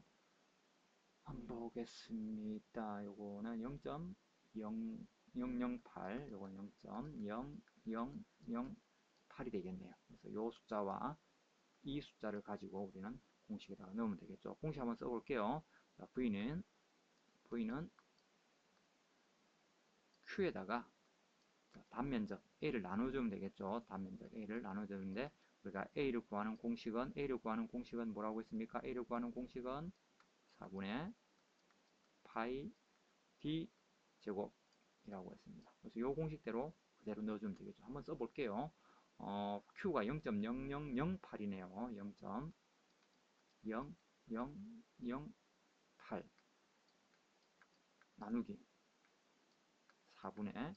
한번 보겠습니다. 요거는 0.0008, 요건 0.0008이 되겠네요. 그래서 요 숫자와 이 숫자를 가지고 우리는 공식에다가 넣으면 되겠죠. 공식 한번 써볼게요. 자, V는 Q에다가 단면적 A를 나눠주면 되겠죠. 단면적 A를 나눠주는데, 우리가 A를 구하는 공식은 뭐라고 했습니까? A를 구하는 공식은 4분의 파이 D 제곱이라고 했습니다. 그래서 이 공식대로 그대로 넣어주면 되겠죠. 한번 써볼게요. Q가 0.0008이네요. 0.0008 나누기 4분의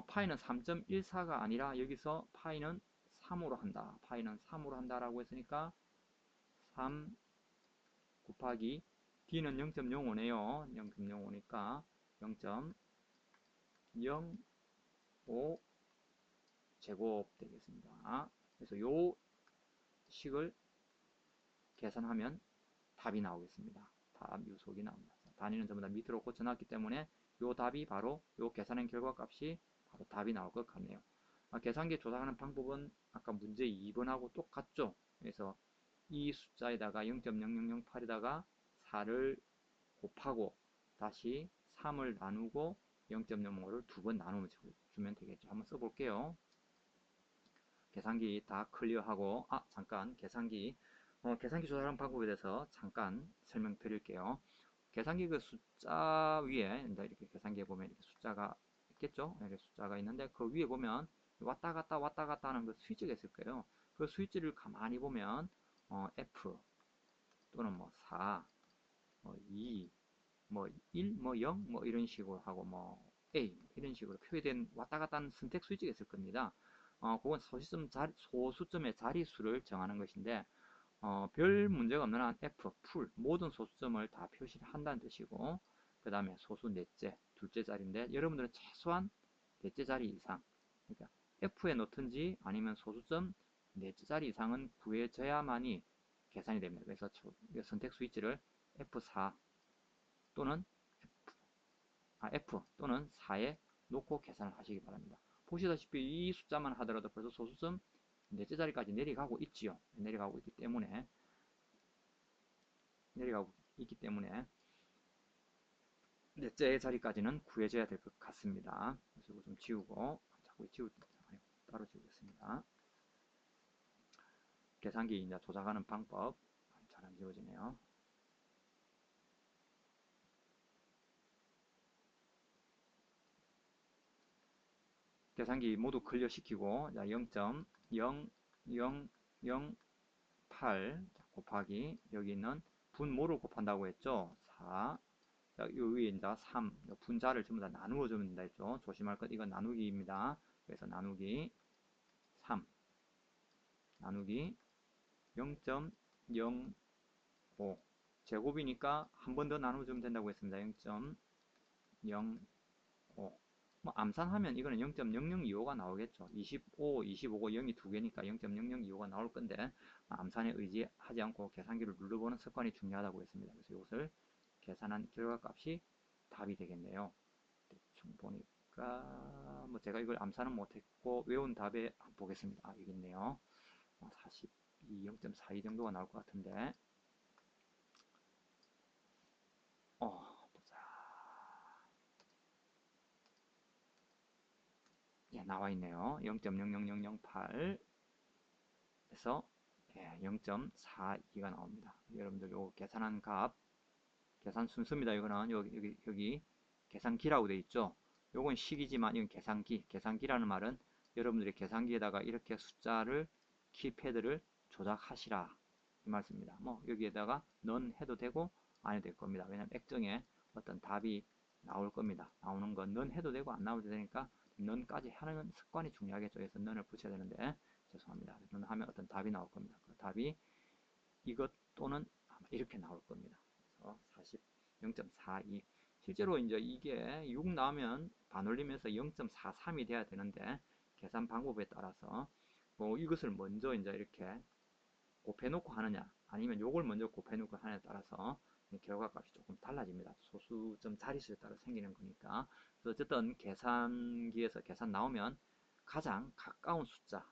파이는 3.14가 아니라 여기서 파이는 3으로 한다. 파이는 3으로 한다라고 했으니까 3 곱하기 D는 0.05네요. 0.05니까 0.05 제곱 되겠습니다. 그래서 요 식을 계산하면 답이 나오겠습니다. 답 요속이 나옵니다. 단위는 전부 다 밑으로 고쳐놨기 때문에 요 답이 바로 요 계산한 결과값이 바로 답이 나올 것 같네요. 계산기 조작하는 방법은 아까 문제 2번하고 똑같죠. 그래서 이 숫자에다가 0.0008에다가 4를 곱하고 다시 3을 나누고 0.05를 두 번 나누면 주면 되겠죠. 한번 써볼게요. 계산기 다 클리어하고, 잠깐 계산기 조작하는 방법에 대해서 잠깐 설명드릴게요. 계산기 그 숫자 위에 이렇게 계산기에 보면 이렇게 숫자가 있겠죠. 이렇게 숫자가 있는데 그 위에 보면 왔다 갔다 하는 그 스위치가 있을 거예요. 그 스위치를 가만히 보면 F 또는 뭐 4, 2, 1, 0 이런 식으로 하고 A 이런 식으로 표기된 왔다 갔다 하는 선택 스위치가 있을 겁니다. 그건 소수점의 자릿수를 정하는 것인데, 별 문제가 없는 한 F, 풀, 모든 소수점을 다 표시를 한다는 뜻이고, 그 다음에 소수 넷째, 둘째 자리인데, 여러분들은 최소한 넷째 자리 이상, 그러니까 F에 넣든지 아니면 소수점 넷째 자리 이상은 구해져야만이 계산이 됩니다. 그래서 선택 스위치를 F4 또는 F 또는 4에 놓고 계산을 하시기 바랍니다. 보시다시피 이 숫자만 하더라도 벌써 소수점 넷째 자리까지 내려가고 있지요. 내려가고 있기 때문에 넷째 자리까지는 구해줘야 될 것 같습니다. 그래서 이거 좀 지우고 자꾸 따로 지우겠습니다. 계산기 이제 조작하는 방법 잘 안 지워지네요. 계산기 모두 클리어 시키고 0.0008 곱하기 여기 있는 분모를 곱한다고 했죠. 4. 자, 요 위에 이제 3 분자를 전부 다 나누어 주면 된다 했죠. 조심할 것 이건 나누기입니다. 그래서 나누기 3 나누기 0.05 제곱이니까 한 번 더 나눠주면 된다고 했습니다. 0.05 암산하면 이거는 0.0025가 나오겠죠. 25, 25고 0이 두 개니까 0.0025가 나올 건데, 암산에 의지하지 않고 계산기를 눌러보는 습관이 중요하다고 했습니다. 그래서 이것을 계산한 결과값이 답이 되겠네요. 대충 보니까 제가 이걸 암산은 못했고 외운 답에 보겠습니다. 여기 있네요. 42, 0.42 정도가 나올 것 같은데, 보자. 예, 나와 있네요. 0.00008 에서 0.42가 나옵니다. 여러분들 요거 계산한 값, 계산 순서입니다. 이거는 여기 계산기라고 되어 있죠. 요건 식이지만 이건 계산기. 계산기라는 말은 여러분들이 계산기에다가 이렇게 숫자를 키패드를 조작하시라 이 말씀입니다. 뭐 여기에다가 넌 해도 되고 안 해도 될 겁니다. 왜냐면 액정에 어떤 답이 나올 겁니다. 나오는 건 넌 해도 되고 안 나와도 되니까 넌까지 하는 습관이 중요하겠죠. 그래서 넌을 붙여야 되는데 죄송합니다. 넌 하면 어떤 답이 나올 겁니다. 그 답이 이것 또는 이렇게 나올 겁니다. 그래서 0.42 실제로 이제 이게 6 나오면 반올림해서 0.43이 돼야 되는데 계산 방법에 따라서 뭐 이것을 먼저 이제 이렇게 곱해놓고 하느냐 아니면 요걸 먼저 곱해놓고 하느냐에 따라서 결과값이 조금 달라집니다. 소수점 자릿수에 따라 생기는 거니까. 그래서 어쨌든 계산기에서 계산 나오면 가장 가까운 숫자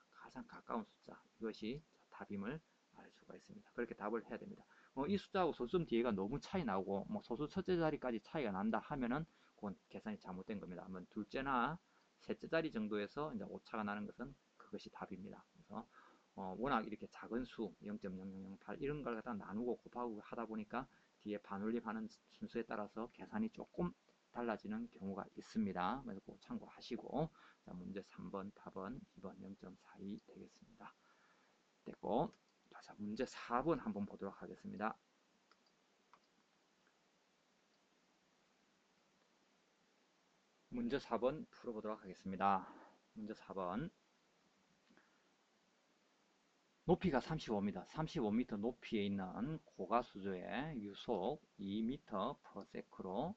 이것이 답임을 알 수가 있습니다. 그렇게 답을 해야 됩니다. 이 숫자하고 소수점 뒤에가 너무 차이 나고 뭐 소수 첫째 자리까지 차이가 난다 하면은 그건 계산이 잘못된 겁니다. 한번 둘째나 셋째 자리 정도에서 이제 오차가 나는 것은 그것이 답입니다. 그래서 워낙 이렇게 작은 수 0.0008 이런 걸 갖다 나누고 곱하고 하다 보니까 뒤에 반올림하는 순서에 따라서 계산이 조금 달라지는 경우가 있습니다. 그래서 꼭 참고하시고 자, 문제 3번, 4번, 2번 0.42 되겠습니다. 됐고 자, 문제 4번 한번 보도록 하겠습니다. 문제 4번 풀어보도록 하겠습니다. 문제 4번 높이가 35m, 35m 높이에 있는 고가수조의 유속 2m/s로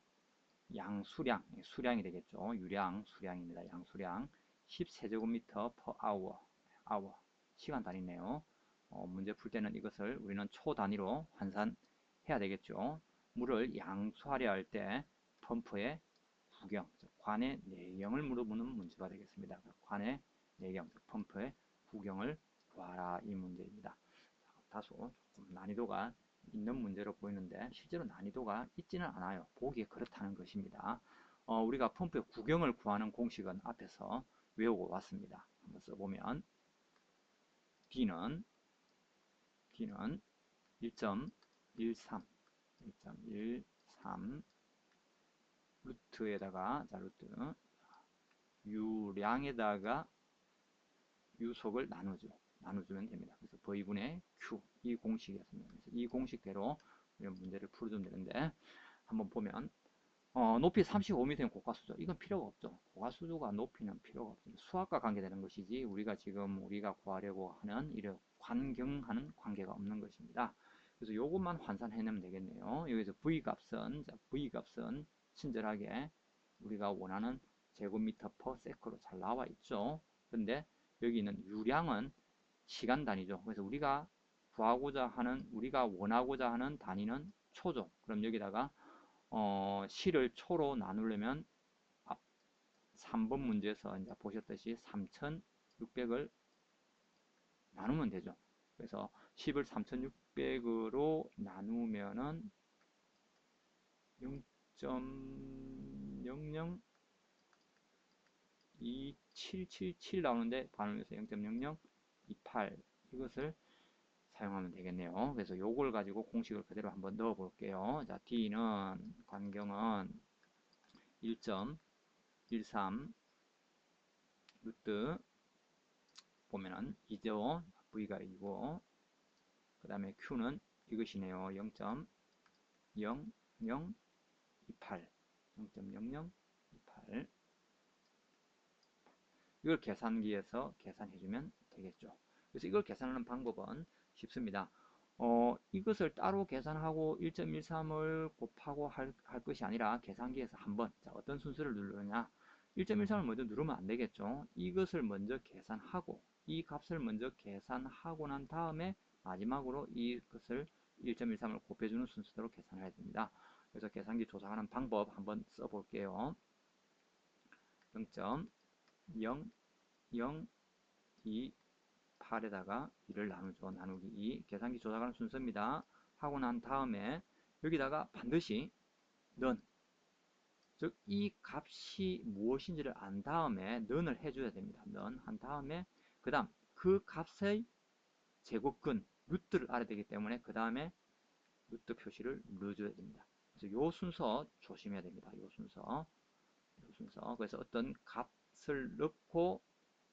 양수량, 수량이 되겠죠. 유량, 수량입니다. 양수량 10세제곱미터/hour, 시간 단위네요. 문제 풀 때는 이것을 우리는 초 단위로 환산해야 되겠죠. 물을 양수하려 할 때 펌프의 구경, 관의 내경을 물어보는 문제가 되겠습니다. 관의 내경, 펌프의 구경을 구하라 이 문제입니다. 다소 조금 난이도가 있는 문제로 보이는데 실제로 난이도가 있지는 않아요. 보기에 그렇다는 것입니다. 우리가 펌프의 구경을 구하는 공식은 앞에서 외우고 왔습니다. 한번 써보면 D는 1.13 루트에다가 루트 유량에다가 유속을 나눠주면 됩니다. 그래서 V분의 Q 이 공식이었습니다. 그래서 이 공식대로 이런 문제를 풀어주면 되는데 한번 보면 높이 35m면 고가수조 이건 필요가 없죠. 고가수조가 높이는 필요가 없습니다. 수학과 관계되는 것이지 우리가 구하려고 하는 이런 관경하는 관계가 없는 것입니다. 그래서 이것만 환산해내면 되겠네요. 여기서 V값은 친절하게 우리가 원하는 제곱미터 퍼 세크로 잘 나와 있죠. 근데 여기 있는 유량은 시간 단위죠. 그래서 우리가 원하고자 하는 단위는 초죠. 그럼 여기다가 시를 초로 나누려면 3번 문제에서 이제 보셨듯이 3,600을 나누면 되죠. 그래서 10을 3,600으로 나누면은 0.002777 나오는데 반응해서 0.0028 이것을 사용하면 되겠네요. 그래서 요걸 가지고 공식을 그대로 한번 넣어 볼게요. 자, D는 관경은 1.13 루트 보면은 2죠. V가 2고 그 다음에 Q는 이것이네요. 0.0028 이걸 계산기에서 계산해주면 되겠죠. 그래서 이걸 계산하는 방법은 쉽습니다. 이것을 따로 계산하고 1.13을 곱하고 할 것이 아니라 계산기에서 한번 어떤 순서를 누르느냐 1.13을 먼저 누르면 안 되겠죠. 이것을 먼저 계산하고 이 값을 먼저 계산하고 난 다음에 마지막으로 이것을 1.13을 곱해주는 순서대로 계산해야 됩니다. 그래서 계산기 조작하는 방법 한번 써볼게요. 0.0028에다가 2를 나누죠. 나누기 2 계산기 조작하는 순서입니다. 하고 난 다음에 여기다가 반드시 넌 즉 이 값이 무엇인지를 안 다음에 넌을 해줘야 됩니다. 넌 한 다음에 그 다음 그 값의 제곱근 루트를 알아야 되기 때문에 그 다음에 루트 표시를 넣어줘야 됩니다. 그래서 요 순서 조심해야 됩니다. 요 순서. 그래서 어떤 값을 넣고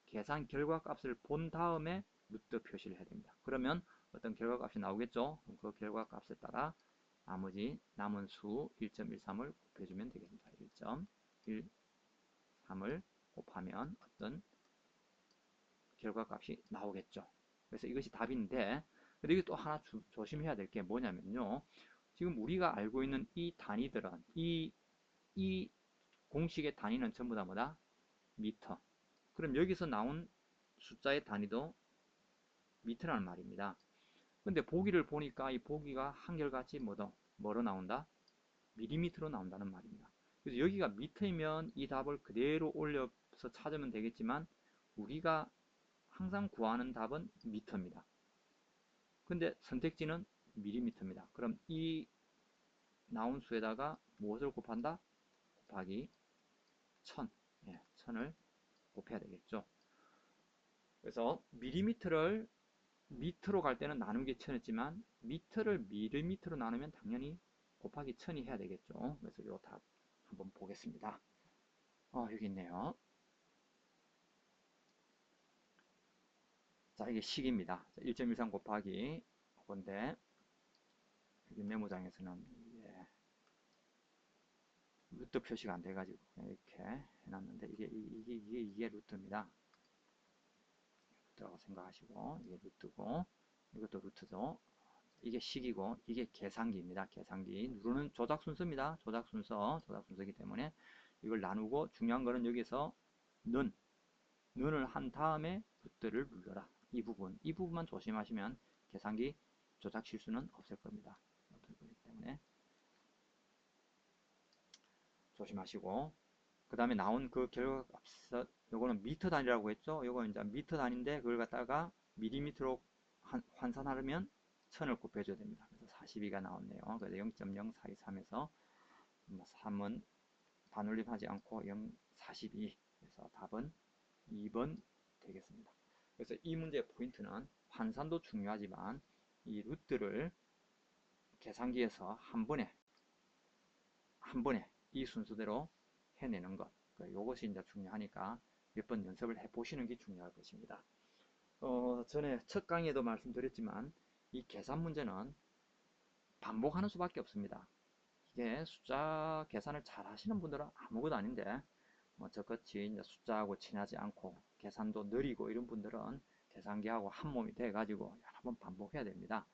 계산 결과 값을 본 다음에 루트 표시를 해야 됩니다. 그러면 어떤 결과 값이 나오겠죠? 그 결과 값에 따라 나머지 남은 수 1.13을 곱해주면 되겠습니다. 1.13을 곱하면 어떤 결과 값이 나오겠죠. 그래서 이것이 답인데, 근데 이게 또 하나 조심해야 될 게 뭐냐면요. 지금 우리가 알고 있는 이 단위들은 이 공식의 단위는 전부 다 뭐다? 미터. 그럼 여기서 나온 숫자의 단위도 미터라는 말입니다. 근데 보기를 보니까 이 보기가 한결같이 뭐로 나온다? 밀리미터로 나온다는 말입니다. 그래서 여기가 미터이면 이 답을 그대로 올려서 찾으면 되겠지만 우리가 항상 구하는 답은 미터입니다. 근데 선택지는 밀리미터입니다. 그럼 이 나온 수에다가 무엇을 곱한다? 곱하기 1000. 예, 1000을 곱해야 되겠죠. 그래서 밀리미터를 미터로 갈 때는 나누기 1000이었지만 미터를 밀리미터로 나누면 당연히 곱하기 1000이 해야 되겠죠. 그래서 이 답 한번 보겠습니다. 여기 있네요. 자, 이게 식입니다. 1.13 곱하기 건데 여기 메모장에서는 루트 표시가 안 돼가지고 이렇게 해놨는데 이게 루트입니다. 루트라고 생각하시고 이게 루트고 이것도 루트죠. 이게 식이고 이게 계산기입니다. 계산기 누르는 조작 순서입니다. 조작 순서이기 때문에 이걸 나누고 중요한 거는 여기서 는을 한 다음에 루트를 눌러라. 이 부분만 조심하시면 계산기 조작 실수는 없을 겁니다. 그렇기 때문에 조심하시고 그 다음에 나온 그 결과값 요거는 미터 단위라고 했죠. 요거 이제 미터 단위인데 그걸 갖다가 밀리미터로 환산하려면 1000을 곱해줘야 됩니다. 그래서 42가 나왔네요. 그래서 0.0423에서 3은 반올림하지 않고 0.42. 그래서 답은 2번 되겠습니다. 그래서 이 문제의 포인트는 환산도 중요하지만 이 루트를 계산기에서 한 번에 이 순서대로 해내는 것. 요것이 이제 중요하니까 몇 번 연습을 해 보시는 게 중요할 것입니다. 전에 첫 강의에도 말씀드렸지만 이 계산 문제는 반복하는 수밖에 없습니다. 이게 숫자 계산을 잘 하시는 분들은 아무것도 아닌데 저같이 이제 숫자하고 친하지 않고 계산도 느리고 이런 분들은 계산기하고 한 몸이 돼 가지고 여러 번 반복해야 됩니다.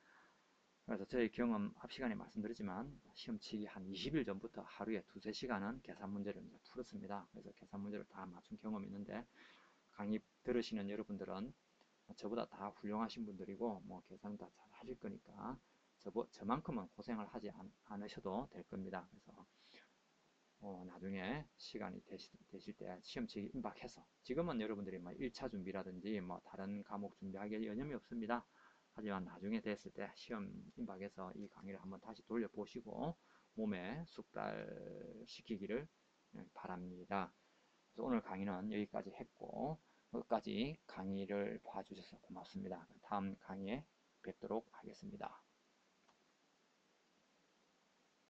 그래서 저희 경험 앞 시간에 말씀드렸지만 시험 치기 한 20일 전부터 하루에 2~3시간은 계산 문제를 이제 풀었습니다. 그래서 계산 문제를 다 맞춘 경험이 있는데 강의 들으시는 여러분들은 저보다 다 훌륭하신 분들이고 뭐 계산 다 잘 하실 거니까 저만큼은 고생을 하지 않으셔도 될 겁니다. 그래서 나중에 시간이 되실 때 시험치기 임박해서 지금은 여러분들이 뭐 1차 준비라든지 뭐 다른 과목 준비하기에 여념이 없습니다. 하지만 나중에 됐을 때 시험 임박해서 이 강의를 한번 다시 돌려보시고 몸에 숙달시키기를 바랍니다. 그래서 오늘 강의는 여기까지 했고 끝까지 강의를 봐주셔서 고맙습니다. 다음 강의에 뵙도록 하겠습니다.